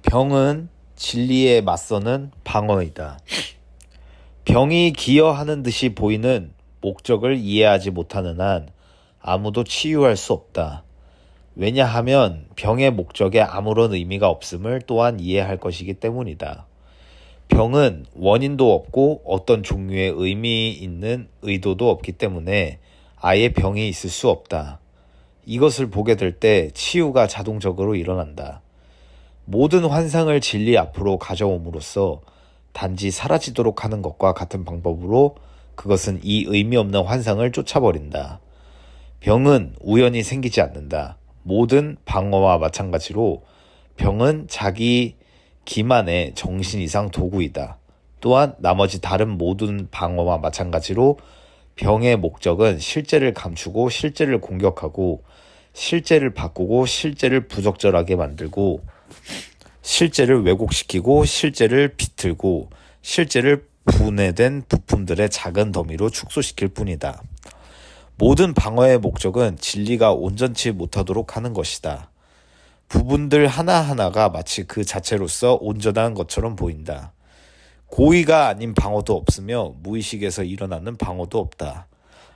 병은 진리에 맞서는 방어이다. 병이 기여하는 듯이 보이는 목적을 이해하지 못하는 한 아무도 치유할 수 없다. 왜냐하면 병의 목적에 아무런 의미가 없음을 또한 이해할 것이기 때문이다. 병은 원인도 없고 어떤 종류의 의미 있는 의도도 없기 때문에 아예 병이 있을 수 없다. 이것을 보게 될 때 치유가 자동적으로 일어난다. 모든 환상을 진리 앞으로 가져옴으로써 단지 사라지도록 하는 것과 같은 방법으로 그것은 이 의미 없는 환상을 쫓아버린다. 병은 우연히 생기지 않는다. 모든 방어와 마찬가지로 병은 자기 기만의 정신 이상 도구이다. 또한 나머지 다른 모든 방어와 마찬가지로 병의 목적은 실제를 감추고 실제를 공격하고 실제를 바꾸고 실제를 부적절하게 만들고 실제를 왜곡시키고 실제를 비틀고 실제를 분해된 부품들의 작은 더미로 축소시킬 뿐이다. 모든 방어의 목적은 진리가 온전치 못하도록 하는 것이다. 부분들 하나하나가 마치 그 자체로서 온전한 것처럼 보인다. 고의가 아닌 방어도 없으며 무의식에서 일어나는 방어도 없다.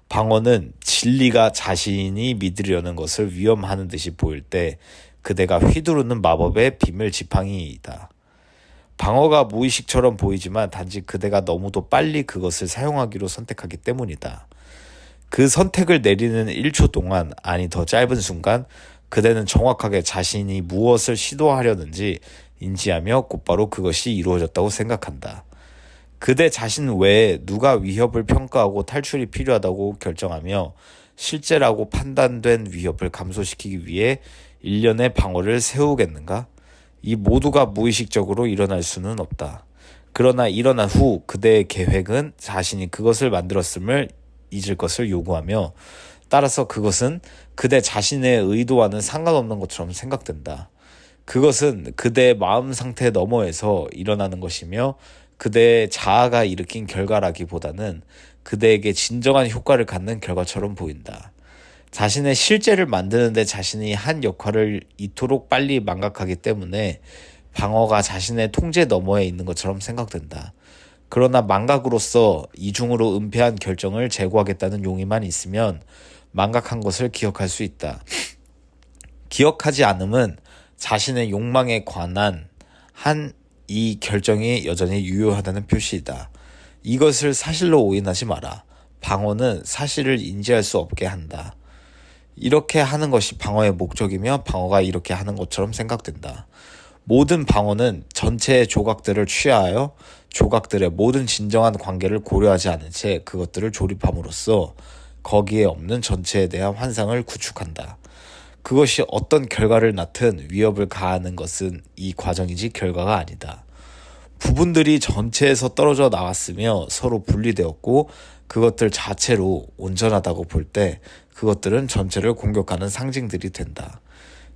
방어는 진리가 자신이 믿으려는 것을 위험하는 듯이 보일 때 그대가 휘두르는 마법의 비밀 지팡이이다. 방어가 무의식처럼 보이지만 단지 그대가 너무도 빨리 그것을 사용하기로 선택하기 때문이다. 그 선택을 내리는 1초 동안, 아니 더 짧은 순간, 그대는 정확하게 자신이 무엇을 시도하려는지 인지하며 곧바로 그것이 이루어졌다고 생각한다. 그대 자신 외에 누가 위협을 평가하고 탈출이 필요하다고 결정하며 실제라고 판단된 위협을 감소시키기 위해 일련의 방어를 세우겠는가? 이 모두가 무의식적으로 일어날 수는 없다. 그러나 일어난 후 그대의 계획은 자신이 그것을 만들었음을 잊을 것을 요구하며 따라서 그것은 그대 자신의 의도와는 상관없는 것처럼 생각된다. 그것은 그대의 마음 상태 너머에서 일어나는 것이며 그대의 자아가 일으킨 결과라기보다는 그대에게 진정한 효과를 갖는 결과처럼 보인다. 자신의 실제를 만드는데 자신이 한 역할을 이토록 빨리 망각하기 때문에 방어가 자신의 통제 너머에 있는 것처럼 생각된다. 그러나 망각으로서 이중으로 은폐한 결정을 제고하겠다는 용의만 있으면 망각한 것을 기억할 수 있다. 기억하지 않음은 자신의 욕망에 관한 이 결정이 여전히 유효하다는 표시이다. 이것을 사실로 오인하지 마라. 방어는 사실을 인지할 수 없게 한다. 이렇게 하는 것이 방어의 목적이며 방어가 이렇게 하는 것처럼 생각된다. 모든 방어는 전체의 조각들을 취하여 조각들의 모든 진정한 관계를 고려하지 않은 채 그것들을 조립함으로써 거기에 없는 전체에 대한 환상을 구축한다. 그것이 어떤 결과를 낳든 위협을 가하는 것은 이 과정이지 결과가 아니다. 부분들이 전체에서 떨어져 나왔으며 서로 분리되었고 그것들 자체로 온전하다고 볼 때 그것들은 전체를 공격하는 상징들이 된다.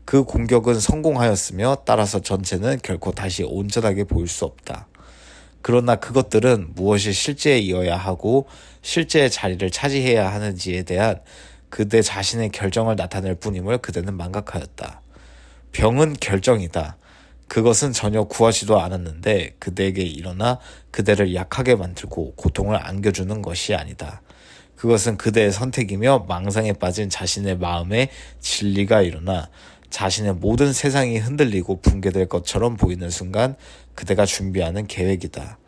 그 공격은 성공하였으며 따라서 전체는 결코 다시 온전하게 보일 수 없다. 그러나 그것들은 무엇이 실제에 이어야 하고 실제의 자리를 차지해야 하는지에 대한 그대 자신의 결정을 나타낼 뿐임을 그대는 망각하였다. 병은 결정이다. 그것은 전혀 구하지도 않았는데 그대에게 일어나 그대를 약하게 만들고 고통을 안겨주는 것이 아니다. 그것은 그대의 선택이며 망상에 빠진 자신의 마음에 진리가 일어나 자신의 모든 세상이 흔들리고 붕괴될 것처럼 보이는 순간 그대가 준비하는 계획이다.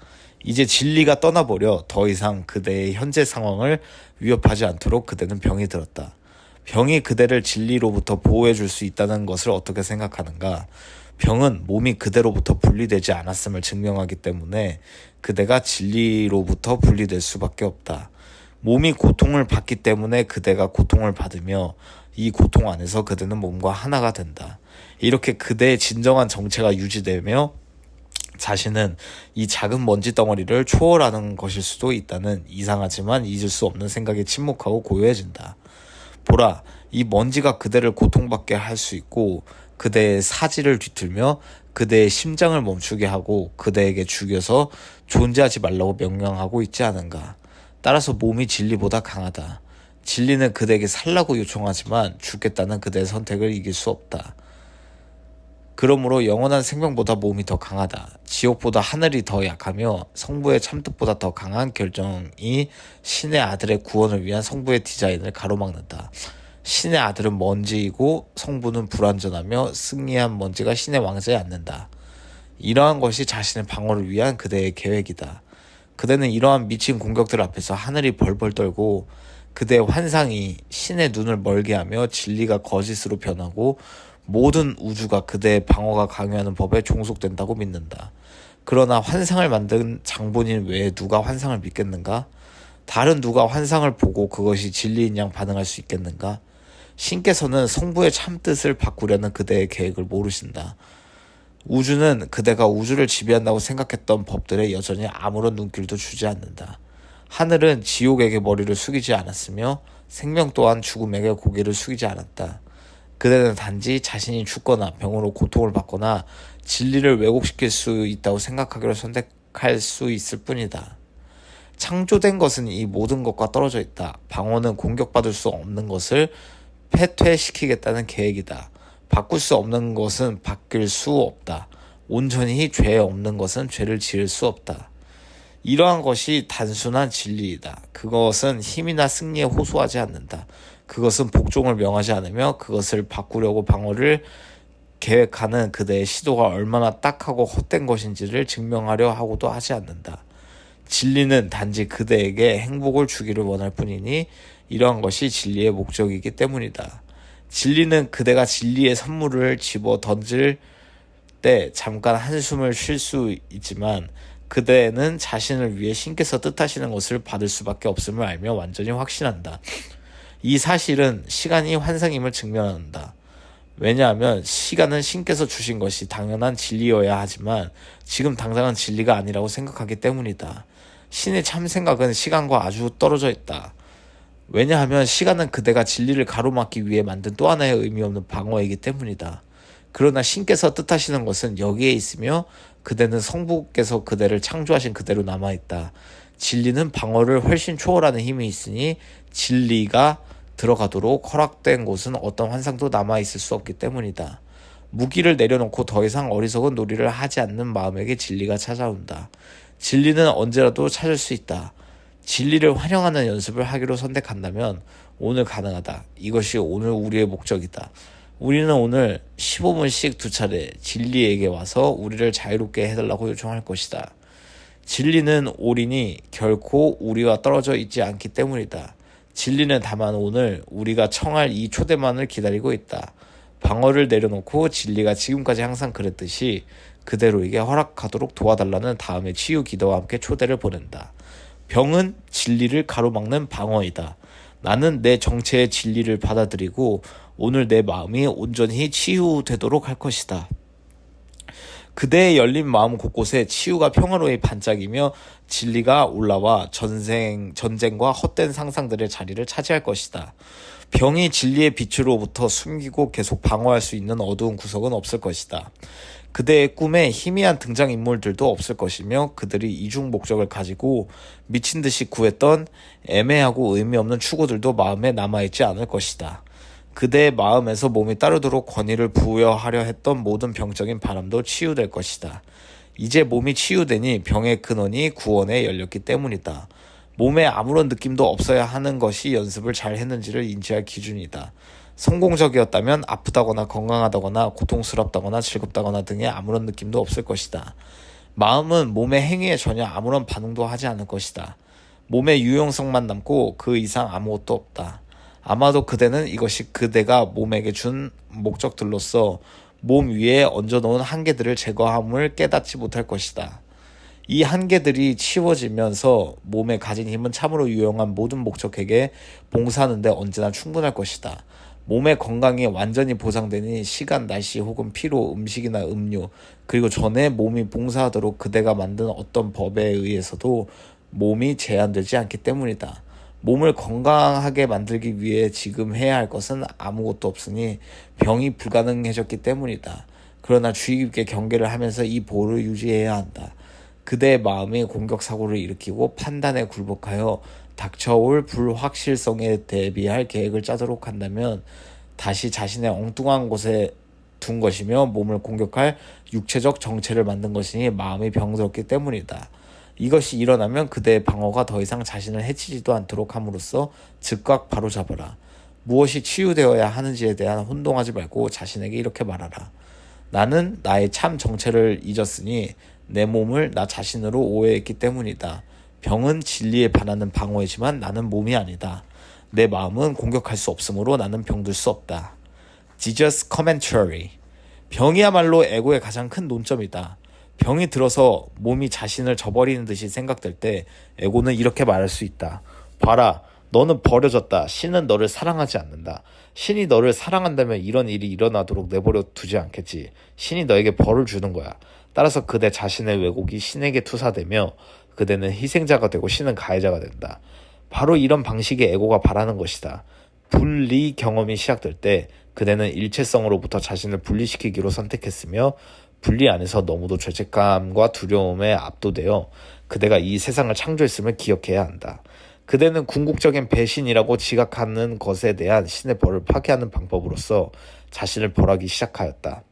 이제 진리가 떠나버려 더 이상 그대의 현재 상황을 위협하지 않도록 그대는 병이 들었다. 병이 그대를 진리로부터 보호해줄 수 있다는 것을 어떻게 생각하는가? 병은 몸이 그대로부터 분리되지 않았음을 증명하기 때문에 그대가 진리로부터 분리될 수밖에 없다. 몸이 고통을 받기 때문에 그대가 고통을 받으며 이 고통 안에서 그대는 몸과 하나가 된다. 이렇게 그대의 진정한 정체가 유지되며 자신은 이 작은 먼지 덩어리를 초월하는 것일 수도 있다는 이상하지만 잊을 수 없는 생각에 침묵하고 고요해진다. 보라, 이 먼지가 그대를 고통받게 할 수 있고 그대의 사지를 뒤틀며 그대의 심장을 멈추게 하고 그대에게 죽여서 존재하지 말라고 명령하고 있지 않은가. 따라서 몸이 진리보다 강하다. 진리는 그대에게 살라고 요청하지만 죽겠다는 그대의 선택을 이길 수 없다. 그러므로 영원한 생명보다 몸이 더 강하다. 지옥보다 하늘이 더 약하며 성부의 참뜻보다 더 강한 결정이 신의 아들의 구원을 위한 성부의 디자인을 가로막는다. 신의 아들은 먼지이고 성부는 불완전하며 승리한 먼지가 신의 왕자에 앉는다. 이러한 것이 자신의 방어를 위한 그대의 계획이다. 그대는 이러한 미친 공격들 앞에서 하늘이 벌벌 떨고 그대의 환상이 신의 눈을 멀게 하며 진리가 거짓으로 변하고 모든 우주가 그대의 방어가 강요하는 법에 종속된다고 믿는다. 그러나 환상을 만든 장본인 외에 누가 환상을 믿겠는가? 다른 누가 환상을 보고 그것이 진리인 양 반응할 수 있겠는가? 신께서는 성부의 참뜻을 바꾸려는 그대의 계획을 모르신다. 우주는 그대가 우주를 지배한다고 생각했던 법들에 여전히 아무런 눈길도 주지 않는다. 하늘은 지옥에게 머리를 숙이지 않았으며 생명 또한 죽음에게 고개를 숙이지 않았다. 그대는 단지 자신이 죽거나 병으로 고통을 받거나 진리를 왜곡시킬 수 있다고 생각하기로 선택할 수 있을 뿐이다. 창조된 것은 이 모든 것과 떨어져 있다. 방어는 공격받을 수 없는 것을 패퇴시키겠다는 계획이다. 바꿀 수 없는 것은 바뀔 수 없다. 온전히 죄 없는 것은 죄를 지을 수 없다. 이러한 것이 단순한 진리이다. 그것은 힘이나 승리에 호소하지 않는다. 그것은 복종을 명하지 않으며 그것을 바꾸려고 방어를 계획하는 그대의 시도가 얼마나 딱하고 헛된 것인지를 증명하려 하고도 하지 않는다. 진리는 단지 그대에게 행복을 주기를 원할 뿐이니 이러한 것이 진리의 목적이기 때문이다. 진리는 그대가 진리의 선물을 집어 던질 때 잠깐 한숨을 쉴 수 있지만 그대는 자신을 위해 신께서 뜻하시는 것을 받을 수밖에 없음을 알며 완전히 확신한다. 이 사실은 시간이 환상임을 증명한다. 왜냐하면 시간은 신께서 주신 것이 당연한 진리여야 하지만 지금 당장은 진리가 아니라고 생각하기 때문이다. 신의 참 생각은 시간과 아주 떨어져 있다. 왜냐하면 시간은 그대가 진리를 가로막기 위해 만든 또 하나의 의미 없는 방어이기 때문이다. 그러나 신께서 뜻하시는 것은 여기에 있으며 그대는 성부께서 그대를 창조하신 그대로 남아있다. 진리는 방어를 훨씬 초월하는 힘이 있으니 진리가 들어가도록 허락된 곳은 어떤 환상도 남아있을 수 없기 때문이다. 무기를 내려놓고 더 이상 어리석은 놀이를 하지 않는 마음에게 진리가 찾아온다. 진리는 언제라도 찾을 수 있다. 진리를 환영하는 연습을 하기로 선택한다면 오늘 가능하다. 이것이 오늘 우리의 목적이다. 우리는 오늘 15분씩 2차례 진리에게 와서 우리를 자유롭게 해달라고 요청할 것이다. 진리는 올인이 결코 우리와 떨어져 있지 않기 때문이다. 진리는 다만 오늘 우리가 청할 이 초대만을 기다리고 있다. 방어를 내려놓고 진리가 지금까지 항상 그랬듯이 그대로에게 허락하도록 도와달라는 다음의 치유 기도와 함께 초대를 보낸다. 병은 진리를 가로막는 방어이다. 나는 내 정체의 진리를 받아들이고 오늘 내 마음이 온전히 치유되도록 할 것이다. 그대의 열린 마음 곳곳에 치유가 평화로이 반짝이며 진리가 올라와 전쟁과 헛된 상상들의 자리를 차지할 것이다. 병이 진리의 빛으로부터 숨기고 계속 방어할 수 있는 어두운 구석은 없을 것이다. 그대의 꿈에 희미한 등장인물들도 없을 것이며 그들이 이중 목적을 가지고 미친 듯이 구했던 애매하고 의미 없는 추구들도 마음에 남아있지 않을 것이다. 그대의 마음에서 몸이 따르도록 권위를 부여하려 했던 모든 병적인 바람도 치유될 것이다. 이제 몸이 치유되니 병의 근원이 구원에 열렸기 때문이다. 몸에 아무런 느낌도 없어야 하는 것이 연습을 잘 했는지를 인지할 기준이다. 성공적이었다면 아프다거나 건강하다거나 고통스럽다거나 즐겁다거나 등의 아무런 느낌도 없을 것이다. 마음은 몸의 행위에 전혀 아무런 반응도 하지 않을 것이다. 몸의 유용성만 남고 그 이상 아무것도 없다. 아마도 그대는 이것이 그대가 몸에게 준 목적들로서 몸 위에 얹어놓은 한계들을 제거함을 깨닫지 못할 것이다. 이 한계들이 치워지면서 몸에 가진 힘은 참으로 유용한 모든 목적에게 봉사하는 데 언제나 충분할 것이다. 몸의 건강이 완전히 보장되니 시간, 날씨 혹은 피로, 음식이나 음료 그리고 전에 몸이 봉사하도록 그대가 만든 어떤 법에 의해서도 몸이 제한되지 않기 때문이다. 몸을 건강하게 만들기 위해 지금 해야 할 것은 아무것도 없으니 병이 불가능해졌기 때문이다. 그러나 주의 깊게 경계를 하면서 이 보호를 유지해야 한다. 그대의 마음이 공격사고를 일으키고 판단에 굴복하여 닥쳐올 불확실성에 대비할 계획을 짜도록 한다면 다시 자신의 엉뚱한 곳에 둔 것이며 몸을 공격할 육체적 정체를 만든 것이니 마음이 병들었기 때문이다. 이것이 일어나면 그대의 방어가 더 이상 자신을 해치지도 않도록 함으로써 즉각 바로잡아라. 무엇이 치유되어야 하는지에 대한 혼동하지 말고 자신에게 이렇게 말하라. 나는 나의 참 정체를 잊었으니 내 몸을 나 자신으로 오해했기 때문이다. 병은 진리에 반하는 방어이지만 나는 몸이 아니다. 내 마음은 공격할 수 없으므로 나는 병들 수 없다. Jesus Commentary. 병이야말로 에고의 가장 큰 논점이다. 병이 들어서 몸이 자신을 저버리는 듯이 생각될 때 에고는 이렇게 말할 수 있다. 봐라, 너는 버려졌다. 신은 너를 사랑하지 않는다. 신이 너를 사랑한다면 이런 일이 일어나도록 내버려 두지 않겠지. 신이 너에게 벌을 주는 거야. 따라서 그대 자신의 왜곡이 신에게 투사되며 그대는 희생자가 되고 신은 가해자가 된다. 바로 이런 방식의 에고가 바라는 것이다. 분리 경험이 시작될 때 그대는 일체성으로부터 자신을 분리시키기로 선택했으며 분리 안에서 너무도 죄책감과 두려움에 압도되어 그대가 이 세상을 창조했음을 기억해야 한다. 그대는 궁극적인 배신이라고 지각하는 것에 대한 신의 벌을 파괴하는 방법으로서 자신을 벌하기 시작하였다.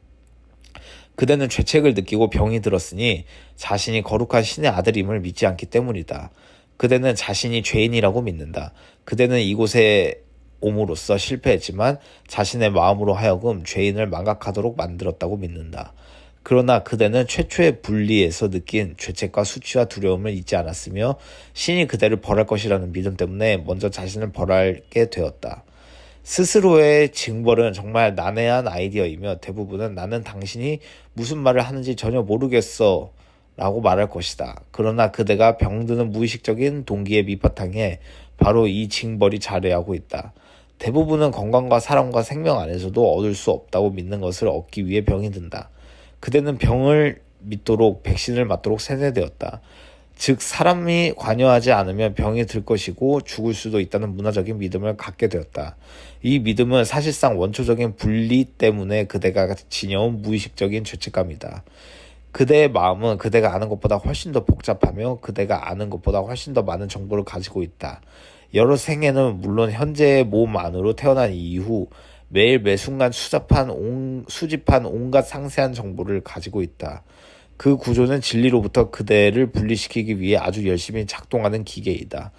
그대는 죄책을 느끼고 병이 들었으니 자신이 거룩한 신의 아들임을 믿지 않기 때문이다. 그대는 자신이 죄인이라고 믿는다. 그대는 이곳에 옴으로써 실패했지만 자신의 마음으로 하여금 죄인을 망각하도록 만들었다고 믿는다. 그러나 그대는 최초의 분리에서 느낀 죄책과 수치와 두려움을 잊지 않았으며 신이 그대를 벌할 것이라는 믿음 때문에 먼저 자신을 벌하게 되었다. 스스로의 징벌은 정말 난해한 아이디어이며 대부분은 나는 당신이 무슨 말을 하는지 전혀 모르겠어 라고 말할 것이다. 그러나 그대가 병드는 무의식적인 동기의 밑바탕에 바로 이 징벌이 자리하고 있다. 대부분은 건강과 사랑과 생명 안에서도 얻을 수 없다고 믿는 것을 얻기 위해 병이 든다. 그대는 병을 믿도록 백신을 맞도록 세뇌되었다. 즉 사람이 관여하지 않으면 병이 들 것이고 죽을 수도 있다는 문화적인 믿음을 갖게 되었다. 이 믿음은 사실상 원초적인 분리 때문에 그대가 지녀온 무의식적인 죄책감이다. 그대의 마음은 그대가 아는 것보다 훨씬 더 복잡하며 그대가 아는 것보다 훨씬 더 많은 정보를 가지고 있다. 여러 생애는 물론 현재의 몸 안으로 태어난 이후 매일 매순간 수집한 온갖 상세한 정보를 가지고 있다. 그 구조는 진리로부터 그대를 분리시키기 위해 아주 열심히 작동하는 기계이다.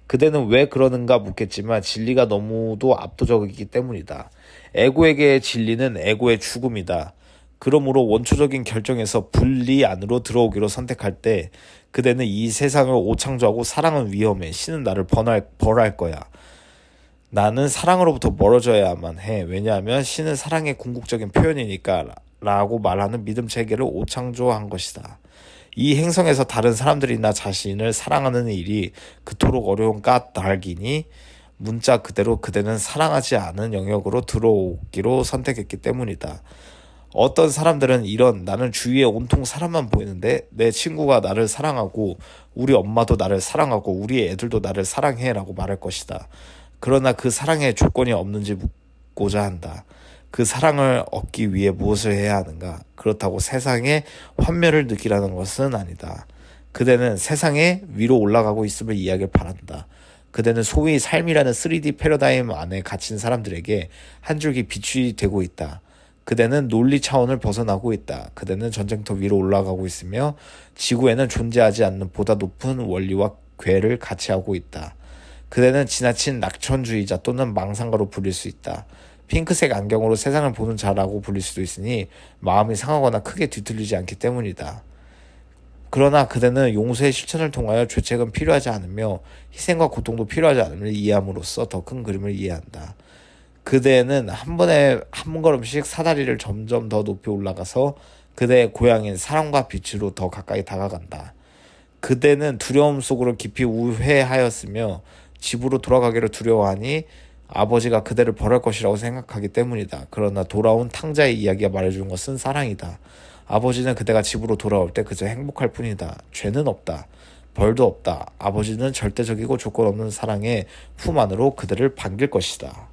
그대는 왜 그러는가 묻겠지만 진리가 너무도 압도적이기 때문이다. 에고에게의 진리는 에고의 죽음이다. 그러므로 원초적인 결정에서 분리 안으로 들어오기로 선택할 때 그대는 이 세상을 오창조하고 사랑은 위험해. 신은 나를 벌할 거야. 나는 사랑으로부터 멀어져야만 해. 왜냐하면 신은 사랑의 궁극적인 표현이니까 라고 말하는 믿음 체계를 오창조한 것이다. 이 행성에서 다른 사람들이나 자신을 사랑하는 일이 그토록 어려운 까닭이니 문자 그대로 그대는 사랑하지 않은 영역으로 들어오기로 선택했기 때문이다. 어떤 사람들은 이런 나는 주위에 온통 사람만 보이는데 내 친구가 나를 사랑하고 우리 엄마도 나를 사랑하고 우리 애들도 나를 사랑해 라고 말할 것이다. 그러나 그 사랑에 조건이 없는지 묻고자 한다. 그 사랑을 얻기 위해 무엇을 해야 하는가? 그렇다고 세상에 환멸을 느끼라는 것은 아니다. 그대는 세상에 위로 올라가고 있음을 이해하길 바란다. 그대는 소위 삶이라는 3D 패러다임 안에 갇힌 사람들에게 한 줄기 빛이 되고 있다. 그대는 논리 차원을 벗어나고 있다. 그대는 전쟁터 위로 올라가고 있으며 지구에는 존재하지 않는 보다 높은 원리와 궤를 같이 하고 있다. 그대는 지나친 낙천주의자 또는 망상가로 불릴 수 있다. 핑크색 안경으로 세상을 보는 자라고 불릴 수도 있으니 마음이 상하거나 크게 뒤틀리지 않기 때문이다. 그러나 그대는 용서의 실천을 통하여 죄책은 필요하지 않으며 희생과 고통도 필요하지 않음을 이해함으로써 더 큰 그림을 이해한다. 그대는 한 걸음씩 사다리를 점점 더 높이 올라가서 그대의 고향인 사랑과 빛으로 더 가까이 다가간다. 그대는 두려움 속으로 깊이 우회하였으며 집으로 돌아가기를 두려워하니 아버지가 그대를 벌할 것이라고 생각하기 때문이다. 그러나 돌아온 탕자의 이야기가 말해주는 것은 사랑이다. 아버지는 그대가 집으로 돌아올 때 그저 행복할 뿐이다. 죄는 없다. 벌도 없다. 아버지는 절대적이고 조건 없는 사랑의 품 안으로 그대를 반길 것이다.